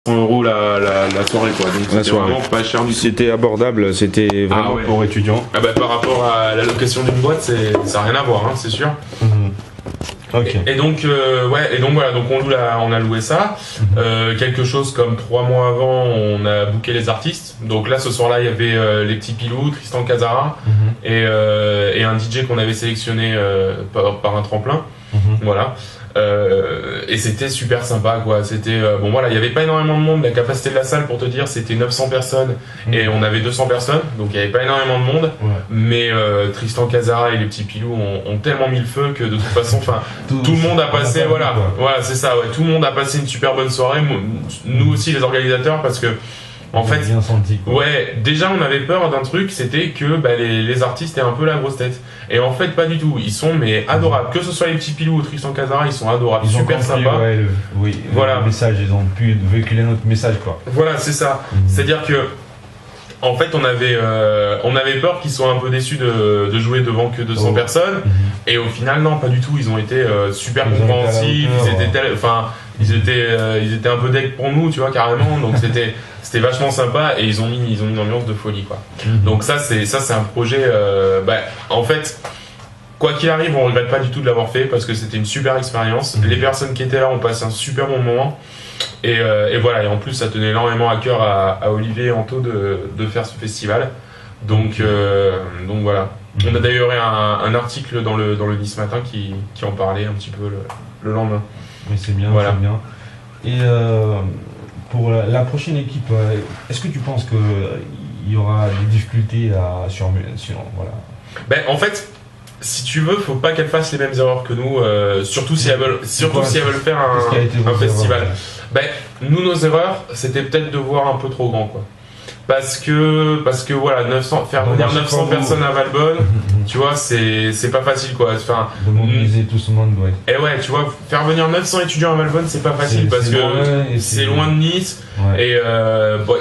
€ la soirée quoi, donc c'était vraiment pas cher du tout. C'était abordable, c'était vraiment pour étudiants. Ah bah, par rapport à la location d'une boîte, ça n'a rien à voir, hein, c'est sûr. Okay. Et donc voilà, donc on a loué ça. Quelque chose comme 3 mois avant, on a booké les artistes. Donc là, ce soir-là, il y avait les petits Pilous, Tristan Casara et un DJ qu'on avait sélectionné par un tremplin. Voilà. Et c'était super sympa quoi. C'était bon voilà, il y avait pas énormément de monde. La capacité de la salle, pour te dire, c'était 900 personnes et on avait 200 personnes, donc il y avait pas énormément de monde. Mais Tristan Casara et les petits Pilous ont tellement mis le feu que de toute façon, enfin, tout le monde a passé voilà, c'est ça. Ouais, tout le monde a passé une super bonne soirée. Nous aussi les organisateurs, parce que en fait, bien senti, quoi. Ouais, déjà on avait peur d'un truc, c'était que les artistes aient un peu la grosse tête. Et en fait, pas du tout. Ils sont mais adorables. Que ce soit les petits Pilous ou Tristan Casara, ils sont adorables, ils super sympas. Le message, ils ont pu véhiculer notre message, quoi. Voilà, c'est ça. C'est-à-dire que, en fait, on avait peur qu'ils soient un peu déçus de jouer devant que 200 personnes. Et au final, non, pas du tout. Ils ont été super compréhensifs. Ils étaient un peu deck pour nous, tu vois, carrément. Donc c'était vachement sympa et ils ont mis une ambiance de folie, quoi. Donc ça c'est un projet. En fait, quoi qu'il arrive, on regrette pas du tout de l'avoir fait parce que c'était une super expérience. Les personnes qui étaient là ont passé un super bon moment. Et voilà. Et en plus, ça tenait énormément à cœur à Olivier et Anto de faire ce festival. Donc voilà. On a d'ailleurs un article dans le Nice Matin qui en parlait un petit peu le lendemain. Mais c'est bien, voilà. C'est bien. Et pour la prochaine équipe, est-ce que tu penses qu'il y aura des difficultés voilà. En fait, si tu veux, faut pas qu'elle fasse les mêmes erreurs que nous, surtout si elles veulent faire un festival. Nous, nos erreurs, c'était peut-être de voir un peu trop grand, quoi. Parce que voilà, faire venir 900 personnes à Valbonne, tu vois, c'est pas facile, quoi. Enfin, de mobiliser tout ce monde, ouais. Et ouais, tu vois, faire venir 900 étudiants à Valbonne, c'est pas facile parce que c'est loin de Nice. Ouais. Et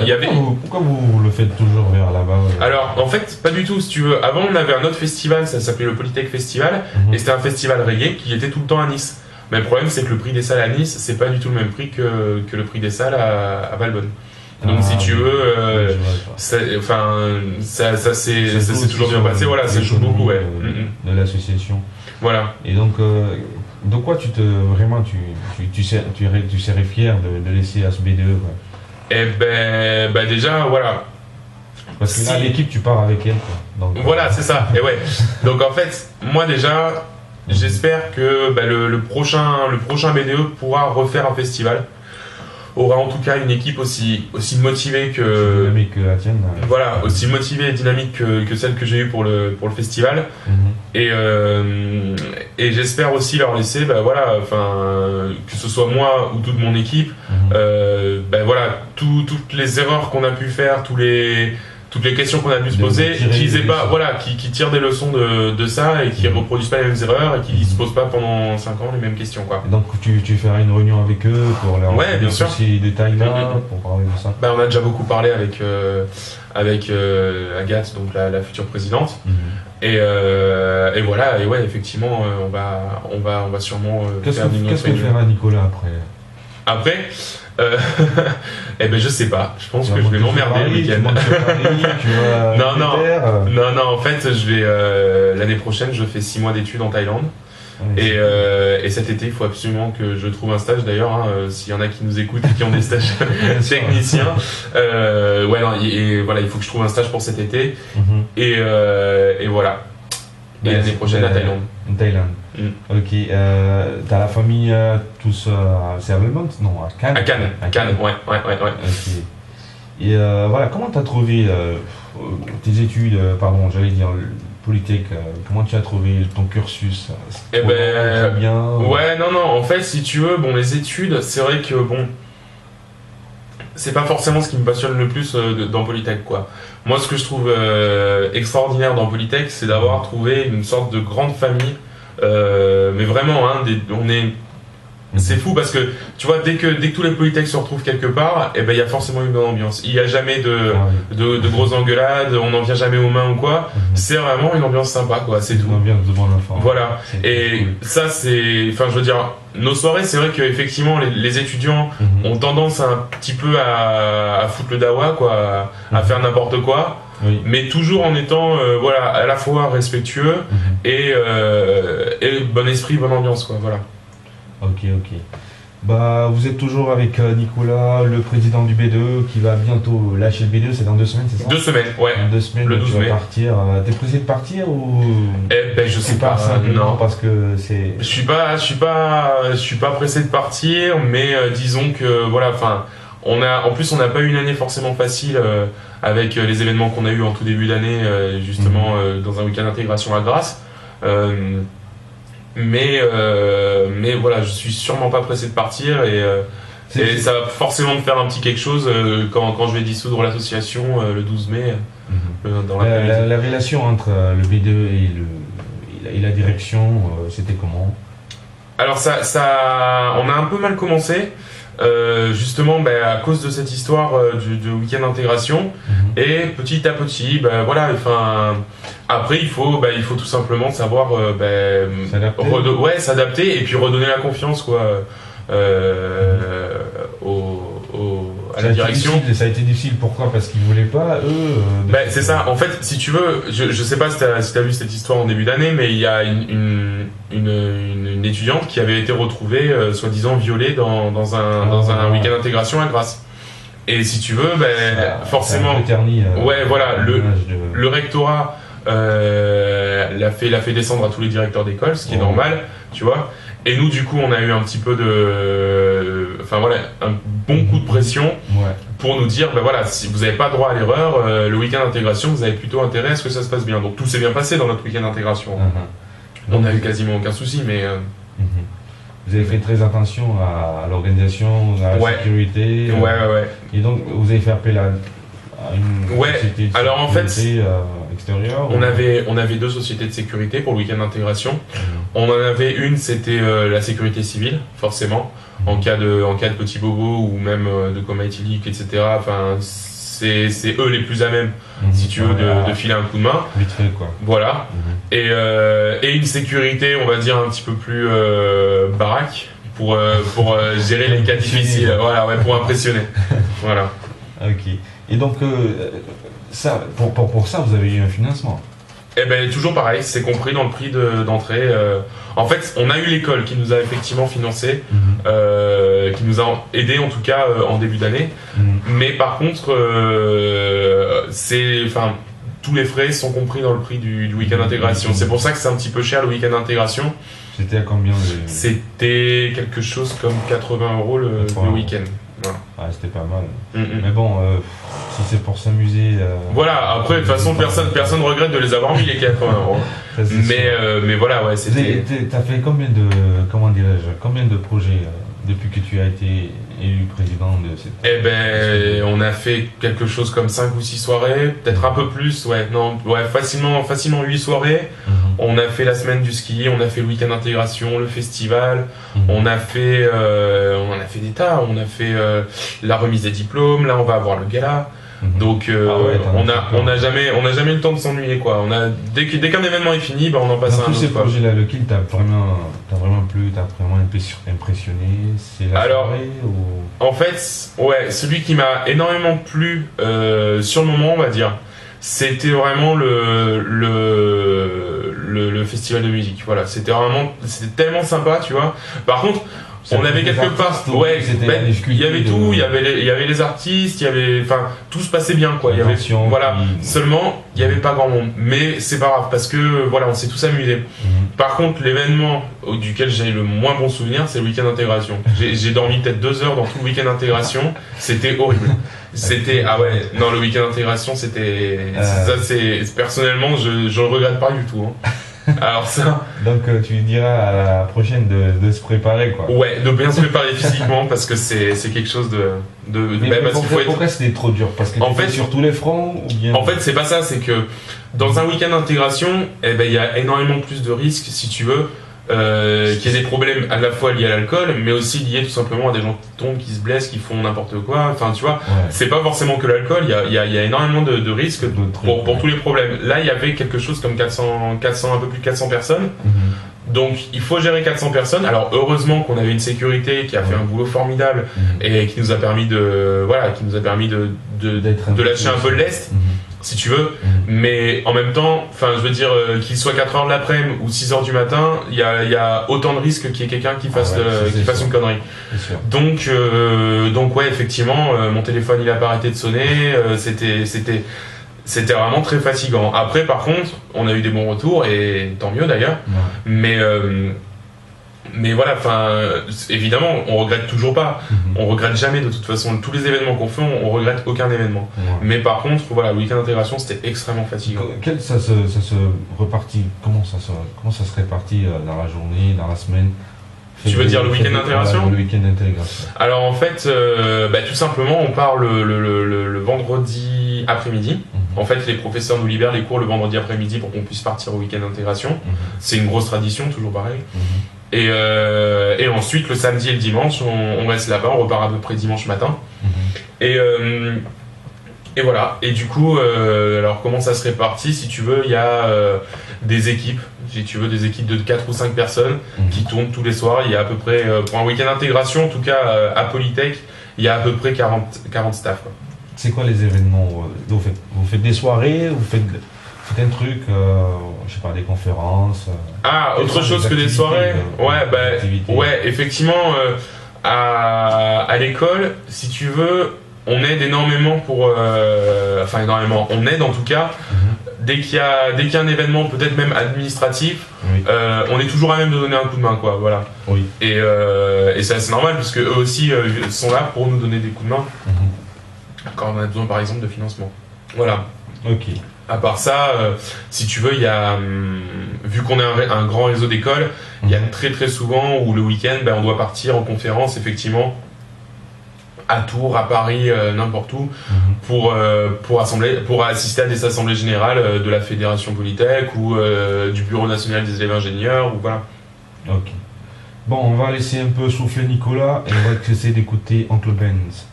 il y avait. Pourquoi vous le faites toujours vers là-bas? Alors, en fait, pas du tout, si tu veux. Avant, on avait un autre festival, ça s'appelait le Polytech Festival, et c'était un festival reggae qui était tout le temps à Nice. Mais le problème, c'est que le prix des salles à Nice, c'est pas du tout le même prix que le prix des salles à Valbonne. Donc si tu veux, ça s'est toujours bien passé. Voilà, ça joue beaucoup, ouais. De l'association. Voilà. Et donc, de quoi tu serais fier de laisser ASB2, quoi? Eh déjà, voilà. Parce que là, l'équipe, tu pars avec elle, quoi. Donc, voilà, c'est ça. Et ouais. Donc en fait, moi déjà, j'espère que le prochain BDE pourra refaire un festival. Aura en tout cas une équipe aussi motivée que dynamique que la tienne. Voilà, aussi motivée et dynamique que celle que j'ai eue pour le festival. Et j'espère aussi leur laisser, que ce soit moi ou toute mon équipe, voilà, toutes les erreurs qu'on a pu faire, toutes les questions qu'on a pu se poser, qui tirent des leçons de ça et qui reproduisent pas les mêmes erreurs et qui se posent pas pendant 5 ans les mêmes questions, quoi. Et donc tu feras une réunion avec eux pour leur bien sûr. Ces détails-là, pour parler de ça. On a déjà beaucoup parlé avec Agathe, donc la future présidente. Et voilà, et ouais, effectivement, on va sûrement faire une Qu'est-ce que fera Nicolas après? Je sais pas. Je pense que je vais m'emmerder le week-end. Non, en fait, je vais l'année prochaine, je fais 6 mois d'études en Thaïlande. Et cet été, il faut absolument que je trouve un stage. D'ailleurs, s'il y en a qui nous écoutent et qui ont des stages techniciens, il faut que je trouve un stage pour cet été. Et voilà. Et l'année prochaine à Thaïlande. Thaïlande. Ok. T'as la famille tous c'est à Valbonne? Non, à Cannes. À Cannes, ouais. Ok. Et voilà, comment t'as trouvé tes études, Polytech, comment tu as trouvé ton cursus? Bien. Ouais, non, en fait, si tu veux, les études, c'est vrai que c'est pas forcément ce qui me passionne le plus dans Polytech, quoi. Moi, ce que je trouve extraordinaire dans Polytech, c'est d'avoir trouvé une sorte de grande famille, mais vraiment, C'est fou parce que tu vois, dès que tous les Polytech se retrouvent quelque part, il y a forcément une bonne ambiance. Il n'y a jamais de grosses engueulades, on n'en vient jamais aux mains ou quoi. C'est vraiment une ambiance sympa, quoi. C'est tout. Une ambiance de bon enfant. Voilà. Et cool. Ça, c'est, enfin, je veux dire, nos soirées, c'est vrai qu'effectivement, les étudiants ont tendance un petit peu à foutre le dawa, quoi, à faire n'importe quoi. Oui. Mais toujours en étant voilà, à la fois respectueux et bon esprit, bonne ambiance, quoi. Voilà. Ok. Bah, vous êtes toujours avec Nicolas, le président du B2, qui va bientôt lâcher le B2, c'est dans 2 semaines, c'est ça? 2 semaines, ouais. Dans 2 semaines, le 12 mai. Partir. T'es pressé de partir ou? Je sais pas. Non, parce que c'est. Je suis pas pressé de partir, mais disons que voilà, enfin, en plus on n'a pas eu une année forcément facile avec les événements qu'on a eu en tout début d'année, justement dans un week-end d'intégration à Grasse. Mais voilà, je suis sûrement pas pressé de partir et ça va forcément me faire un petit quelque chose quand je vais dissoudre l'association le 12 mai. Dans la relation entre le B2 et la direction, c'était comment? Alors on a un peu mal commencé. Justement à cause de cette histoire du week-end d'intégration et petit à petit voilà, enfin après il faut tout simplement savoir s'adapter et puis redonner la confiance, quoi, à la direction. Ça a été difficile, pourquoi? Parce qu'ils voulaient pas, eux... c'est ça, en fait, si tu veux, je sais pas si t'as vu cette histoire en début d'année, mais il y a une étudiante qui avait été retrouvée soi-disant violée dans un week-end d'intégration à Grasse. Et si tu veux, forcément... ouais, voilà, le rectorat l'a fait descendre à tous les directeurs d'école, ce qui est normal, tu vois. Et nous, du coup, on a eu un petit peu un bon coup de pression pour nous dire, voilà, si vous n'avez pas droit à l'erreur, le week-end d'intégration, vous avez plutôt intérêt à ce que ça se passe bien. Donc tout s'est bien passé dans notre week-end d'intégration. On n'a eu quasiment aucun souci, mais... Vous avez fait très attention à l'organisation, à la sécurité. Ouais. Et donc, vous avez fait appel à une société de alors en fait, extérieure. On avait 2 sociétés de sécurité pour le week-end d'intégration. On en avait une, c'était la sécurité civile, forcément, en cas de petits bobos ou même de coma éthylique, etc. Enfin, c'est eux les plus à même, si tu veux, de filer un coup de main. Vite fait, quoi. Voilà. Et une sécurité, on va dire, un petit peu plus baraque pour gérer les cas difficiles. Voilà, ouais, pour impressionner. Voilà. Ok. Et donc, ça, pour ça, vous avez eu un financement? Toujours pareil, c'est compris dans le prix d'entrée. En fait, on a eu l'école qui nous a effectivement financé, qui nous a aidé en tout cas en début d'année. Mais par contre, tous les frais sont compris dans le prix du week-end d'intégration. C'est pour ça que c'est un petit peu cher le week-end d'intégration. C'était à combien? C'était quelque chose comme 80 € le week-end. Voilà. Ah, c'était pas mal. Mais bon, si c'est pour s'amuser... voilà, après, de toute façon, personne regrette de les avoir mis, les 80 €. Mais voilà, ouais, c'était... T'as fait combien de projets depuis que tu as été élu président de cette... on a fait quelque chose comme 5 ou 6 soirées, peut-être un peu plus, facilement 8 soirées. On a fait la semaine du ski, on a fait le week-end d'intégration, le festival, on a fait des tas, on a fait la remise des diplômes, là on va avoir le gala. Donc on n'a jamais eu le temps de s'ennuyer, quoi. Dès qu'un événement est fini, on en passe à un autre. Dans tous ces projets-là, lequel t'a vraiment plu, t'a vraiment impressionné? C'est la soirée ou... En fait, celui qui m'a énormément plu sur le moment, on va dire, c'était vraiment le festival de musique. Voilà, c'était tellement sympa, tu vois. Par contre, on avait quelque part, il y avait tout, il y avait les artistes, tout se passait bien, quoi. Seulement, il y avait pas grand monde, mais c'est pas grave parce que voilà, on s'est tous amusés. Par contre, l'événement duquel j'ai le moins bon souvenir, c'est le week-end d'intégration. J'ai dormi peut-être 2 heures dans tout le week-end d'intégration, c'était horrible. Le week-end d'intégration, c'était personnellement, je le regrette pas du tout. Alors ça. Donc tu diras à la prochaine de se préparer, quoi. Ouais, de bien se préparer physiquement parce que c'est quelque chose pourquoi c'était trop dur? Parce que sur tous les fronts ou bien... En fait, c'est pas ça, c'est que dans un week-end d'intégration, il y a énormément plus de risques, si tu veux, qu'il y ait des problèmes à la fois liés à l'alcool, mais aussi liés tout simplement à des gens qui tombent, qui se blessent, qui font n'importe quoi. Enfin, tu vois, c'est pas forcément que l'alcool, il y a énormément de risques pour tous les problèmes. Là, il y avait quelque chose comme 400, un peu plus de 400 personnes. Donc, il faut gérer 400 personnes. Alors, heureusement qu'on avait une sécurité qui a fait un boulot formidable et qui nous a permis de lâcher un peu le lest. Si tu veux, mais en même temps, enfin, je veux dire, qu'il soit 4h de l'après-midi ou 6h du matin, il y a autant de risques qu'il y ait quelqu'un qui fasse, une connerie. Donc ouais, effectivement, mon téléphone il a pas arrêté de sonner, c'était vraiment très fatigant. Après, par contre, on a eu des bons retours et tant mieux d'ailleurs, mais voilà, enfin, évidemment, on regrette toujours pas. On regrette jamais de toute façon. Tous les événements qu'on fait, on regrette aucun événement. Mais par contre, voilà, le week-end d'intégration, c'était extrêmement fatigant. Ça se repartit, comment ça se répartit dans la journée, dans la semaine? Tu veux dire le week-end d'intégration? Le week-end d'intégration. Alors en fait, tout simplement, on part le vendredi après-midi. En fait, les professeurs nous libèrent les cours le vendredi après-midi pour qu'on puisse partir au week-end d'intégration. C'est une grosse tradition, toujours pareil. Et ensuite, le samedi et le dimanche, on reste là-bas, on repart à peu près dimanche matin. Et voilà. Et du coup, alors comment ça se répartit? Si tu veux, il y a des équipes. Si tu veux, des équipes de 4 ou 5 personnes qui tournent tous les soirs. Il y a à peu près, pour un week-end d'intégration, en tout cas à Polytech, il y a à peu près 40 staff. C'est quoi les événements vous faites des soirées, vous faites un truc, je sais pas, des conférences. Autre chose que des soirées. Ouais, effectivement, à l'école, si tu veux, on aide énormément on aide en tout cas. Dès qu'il y a un événement, peut-être même administratif, on est toujours à même de donner un coup de main, quoi, voilà. Et c'est assez normal, parce qu'eux aussi sont là pour nous donner des coups de main, quand on a besoin, par exemple, de financement. Voilà. À part ça, si tu veux, il y a, vu qu'on est un grand réseau d'écoles, il y a très très souvent où le week-end, on doit partir en conférence, effectivement, à Tours, à Paris, n'importe où, pour assister à des assemblées générales de la Fédération Polytech ou du Bureau national des élèves ingénieurs, ou voilà. Bon, on va laisser un peu souffler Nicolas et on va essayer d'écouter Oncle Benz.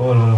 Oh là là.